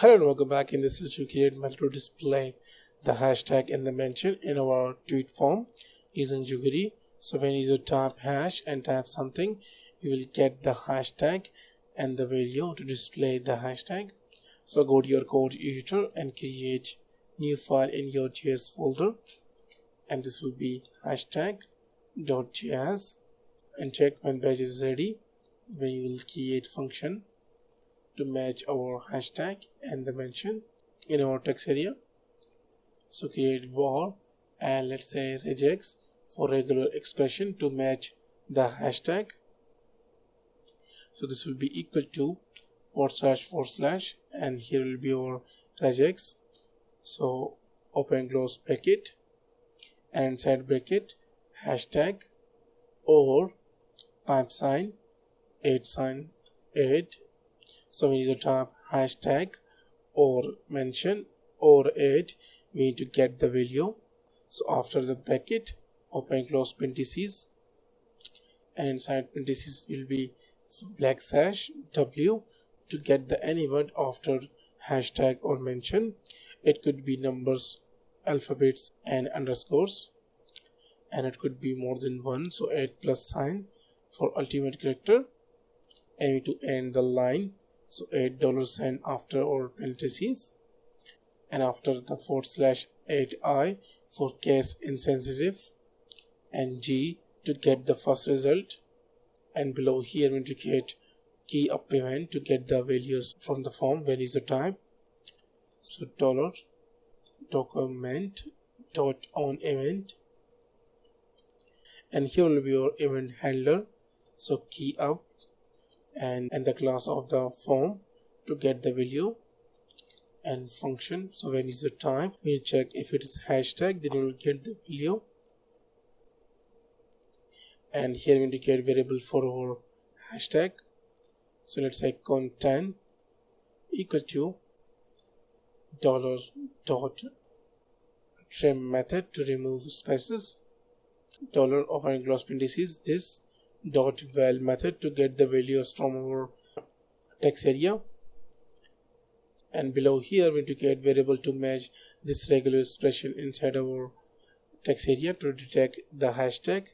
Hello and welcome back. In this is create method to display the hashtag and the mention in our tweet form using jQuery. So when you type hash and type something, you will get the hashtag and the value to display the hashtag. So go to your code editor and create new file in your JS folder, and this will be hashtag.js, and check when page is ready when you will create function to match our hashtag and the mention in our text area. So create var and let's say regex for regular expression to match the hashtag. So this will be equal to // and here will be our regex. So open close bracket and inside bracket hashtag or $8. So we need to type hashtag or mention or add, we need to get the value. So after the bracket open close parentheses and inside parentheses will be \w to get the any word after hashtag or mention. It could be numbers, alphabets and underscores, and it could be more than one, so add plus sign for ultimate character, and we need to end the line. So $8 after our parentheses, and after the /8i for case insensitive, and G to get the first result, and below here we need to create key up event to get the values from the form when user type. So $document.onEvent, and here will be your event handler. So key up and the class of the form to get the value and function. So when user type, we check if it is hashtag, then we will get the value. And here we indicate variable for our hashtag. So let's say content equal to $.trim method to remove spaces, open close parentheses this .val method to get the values from our text area, and below here we indicate variable to match this regular expression inside our text area to detect the hashtag.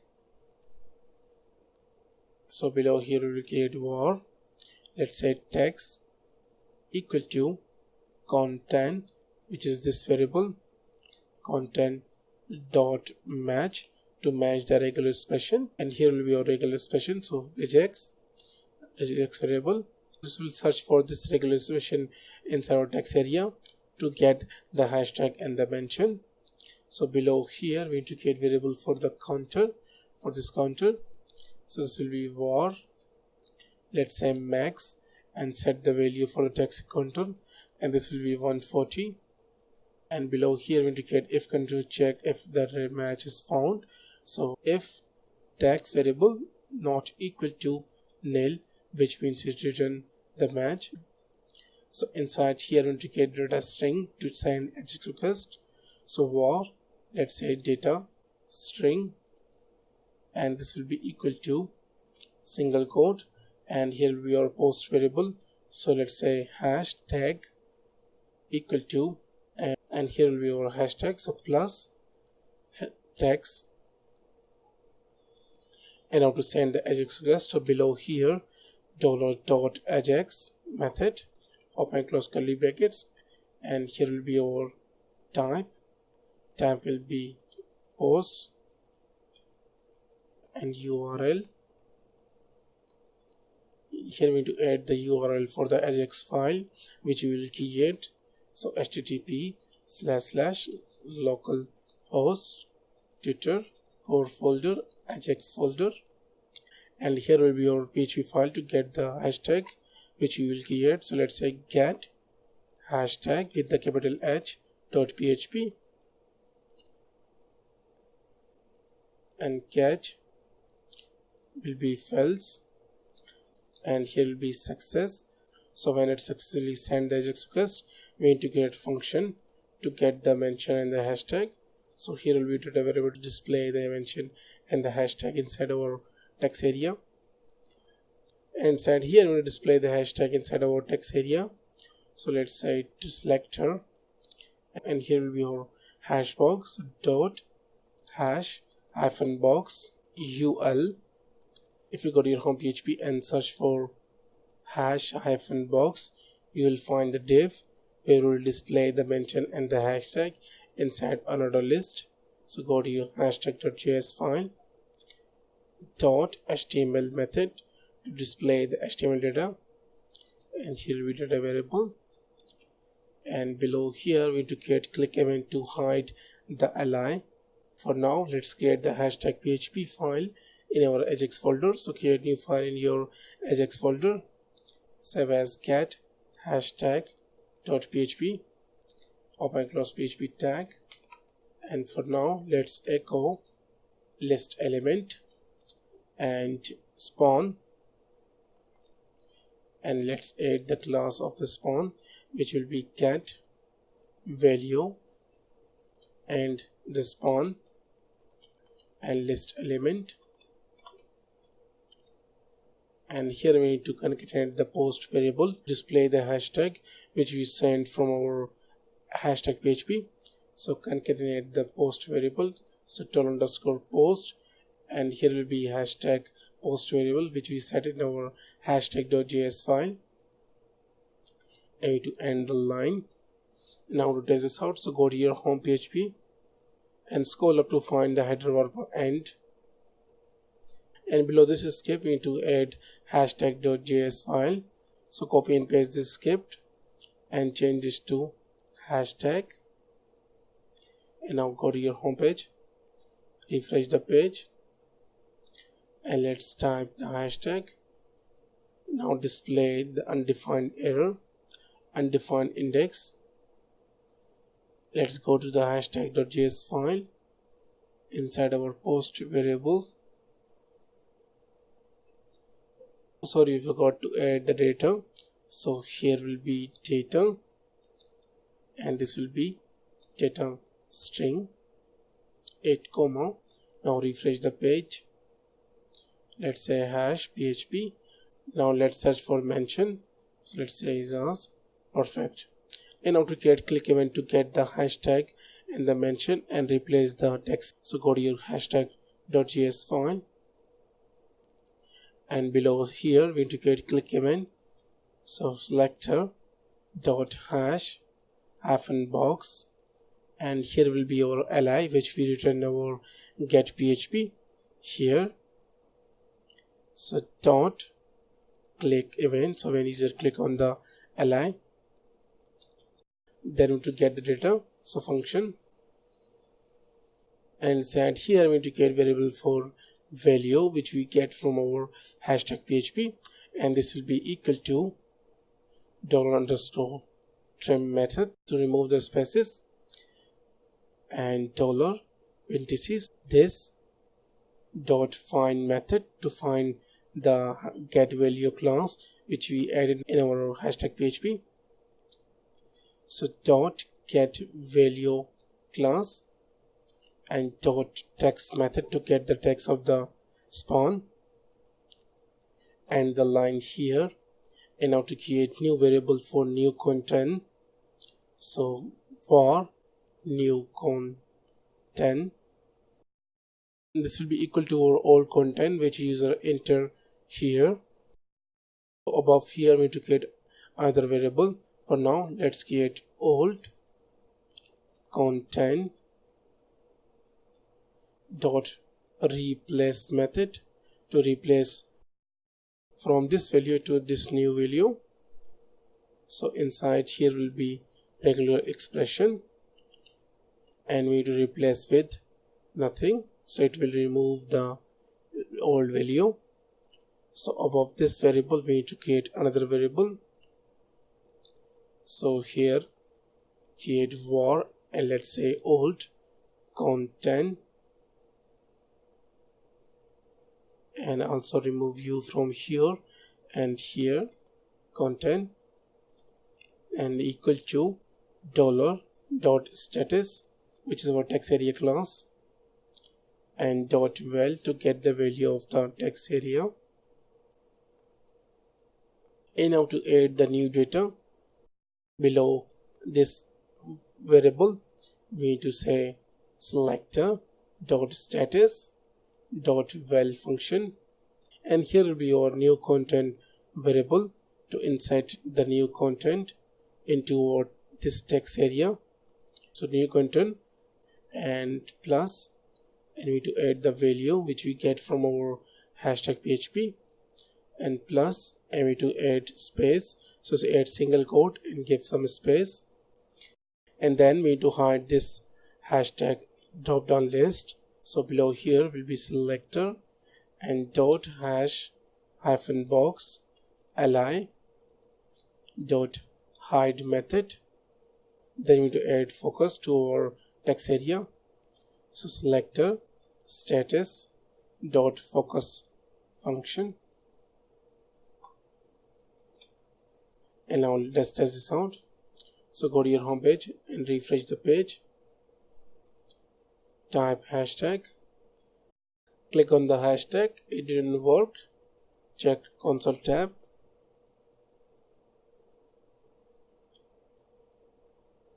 So below here we will create var, let's say text equal to content, which is this variable content dot match to match the regular expression, and here will be our regular expression. So regex variable, this will search for this regular expression inside our text area to get the hashtag and the mention. So below here we need to create variable for the counter, for this counter. So this will be var, let's say max, and set the value for the text counter, and this will be 140. And below here we indicate if control check if the match is found. So if text variable not equal to nil, which means it return the match. So inside here we indicate data string to send AJAX request. So var, let's say data string, and this will be equal to single quote, and here will be our post variable. So let's say hashtag equal to, and here will be our hashtag, so plus text. And now to send the AJAX request, so below here $.AJAX method open close curly brackets, and here will be our type will be post and URL. Here we need to add the URL for the AJAX file which we will create. So http://localhost Twitter core folder AJAX folder, and here will be your PHP file to get the hashtag which you will create. So let's say get hashtag with the capital H.php, and catch will be false, and here will be success. So when it successfully send the AJAX request, we need to create function to get the mention and the hashtag. So here will be data variable to display the mention and the hashtag inside our text area. Inside here we will display the hashtag inside our text area. So let's say to selector, and here will be our hash box dot hash hyphen box ul. If you go to your home PHP and search for hash hyphen box, you will find the div where we will display the mention and the hashtag inside another list. So go to your hashtag.js file, dot html method to display the HTML data, and here will be data variable, and below here we need to create click event to hide the li. For now, let's create the hashtag PHP file in our Ajax folder. So create new file in your Ajax folder, save as get hashtag.php, open close PHP tag, and for now let's echo list element and spawn, and let's add the class of the spawn, which will be get value and the spawn and list element. And here we need to concatenate the post variable, display the hashtag which we sent from our hashtag PHP. So concatenate the post variable, so $post, and here will be hashtag post variable which we set in our hashtag.js file, and we need to end the line. Now to test this out, so go to your home PHP and scroll up to find the header verb end, and below this script we need to add hashtag.js file. So copy and paste this script and change this to hashtag, and now go to your home page, refresh the page, and let's type the hashtag. Now display the undefined error, undefined index. Let's go to the hashtag.js file inside our post variable. Sorry, we forgot to add the data. So here will be data, and this will be data string 8 comma. Now refresh the page. Let's say hash PHP. Now let's search for mention. So let's say is perfect. And now to create click event to get the hashtag and the mention and replace the text. So go to your hashtag.js file, and below here we need to create click event. So selector dot hash hyphen box, and here will be our li which we return our get PHP here. So dot click event, so when user click on the li, then we need to get the data, so function, and inside here we need to create variable for value which we get from our hashtag PHP, and this will be equal to $_trim method to remove the spaces, and dollar parentheses this dot find method to find the get value class which we added in our hashtag PHP. So dot get value class, and dot text method to get the text of the spawn and the line here. And now to create new variable for new content, so for new content, this will be equal to our old content which user enter here. So above here we need to create another variable. For now let's create old content dot replace method to replace from this value to this new value. So inside here will be regular expression, and we need to replace with nothing, so it will remove the old value. So above this variable we need to create another variable. So here create var, and let's say old content, and also remove you from here and here content, and equal to $.status which is our text area class, and .val to get the value of the text area. And now to add the new data, below this variable we need to say selector dot status dot val function, and here will be your new content variable to insert the new content into this text area. So new content and plus, and we need to add the value which we get from our hashtag PHP, and plus, and we need to add space, so add single quote and give some space, and then we need to hide this hashtag drop down list. So below here will be selector and dot hash hyphen box li dot hide method. Then we need to add focus to our text area. So selector status dot focus function, and now let's test this out. So go to your home page and refresh the page, type hashtag, click on the hashtag, it didn't work, check console tab,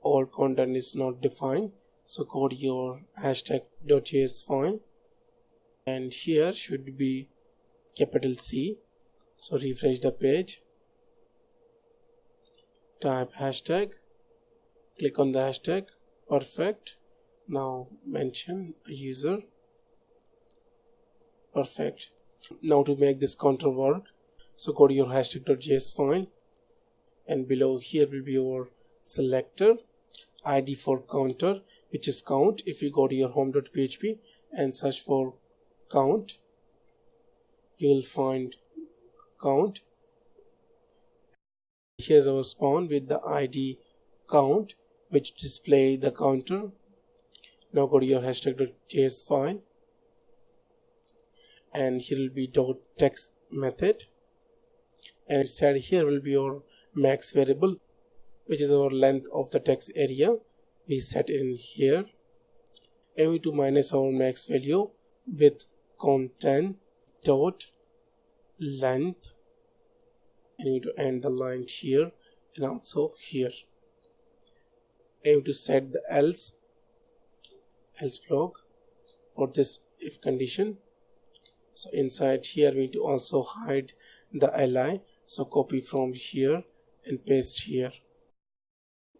all content is not defined. So go to your hashtag.js file, and here should be capital C. So refresh the page, type hashtag, click on the hashtag, perfect. Now mention a user, perfect. Now to make this counter work, so go to your hashtag.js file, and below here will be your selector ID for counter, which is count. If you go to your home.php and search for count, you will find count. Here's our spawn with the ID count, which display the counter. Now go to your hashtag.js file, and here will be .text method, and inside here will be your max variable, which is our length of the text area. We set in here, and we need to minus our max value with content dot length, and we need to end the line here and also here, and we need to set the else block for this if condition. So inside here we need to also hide the li, so copy from here and paste here.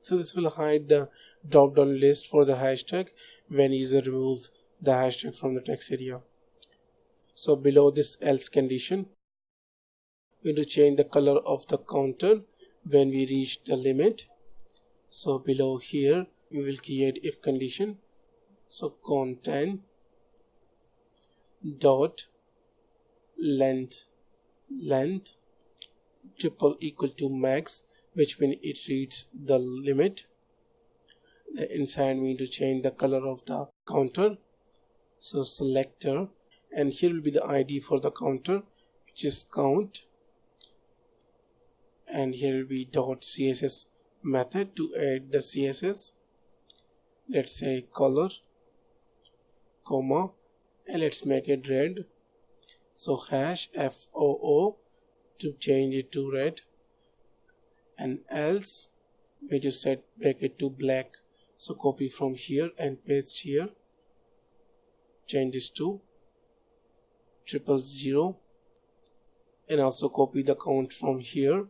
So this will hide the drop down list for the hashtag when user remove the hashtag from the text area. So below this else condition, we need to change the color of the counter when we reach the limit. So below here we will create if condition. So content dot length triple equal to max, which means it reads the limit. Inside we need to change the color of the counter, so selector, and here will be the ID for the counter, which is count, and here will be .css method to add the CSS. Let's say color, comma, and let's make it red. So hash FOO to change it to red, and else we just set back it to black. So copy from here and paste here, change this to 000, and also copy the count from here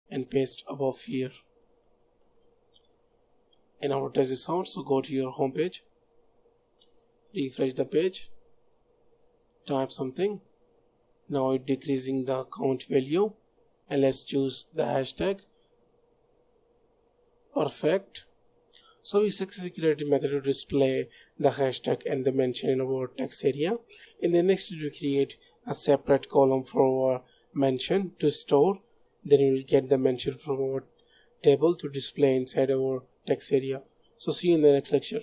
and paste above here. And now test this out. So go to your home page, refresh the page, type something. Now it's decreasing the count value, and let's choose the hashtag. Perfect. So we successfully created a method to display the hashtag and the mention in our text area. In the next we create a separate column for our mention to store. Then we will get the mention from our table to display inside our text area. So see you in the next lecture.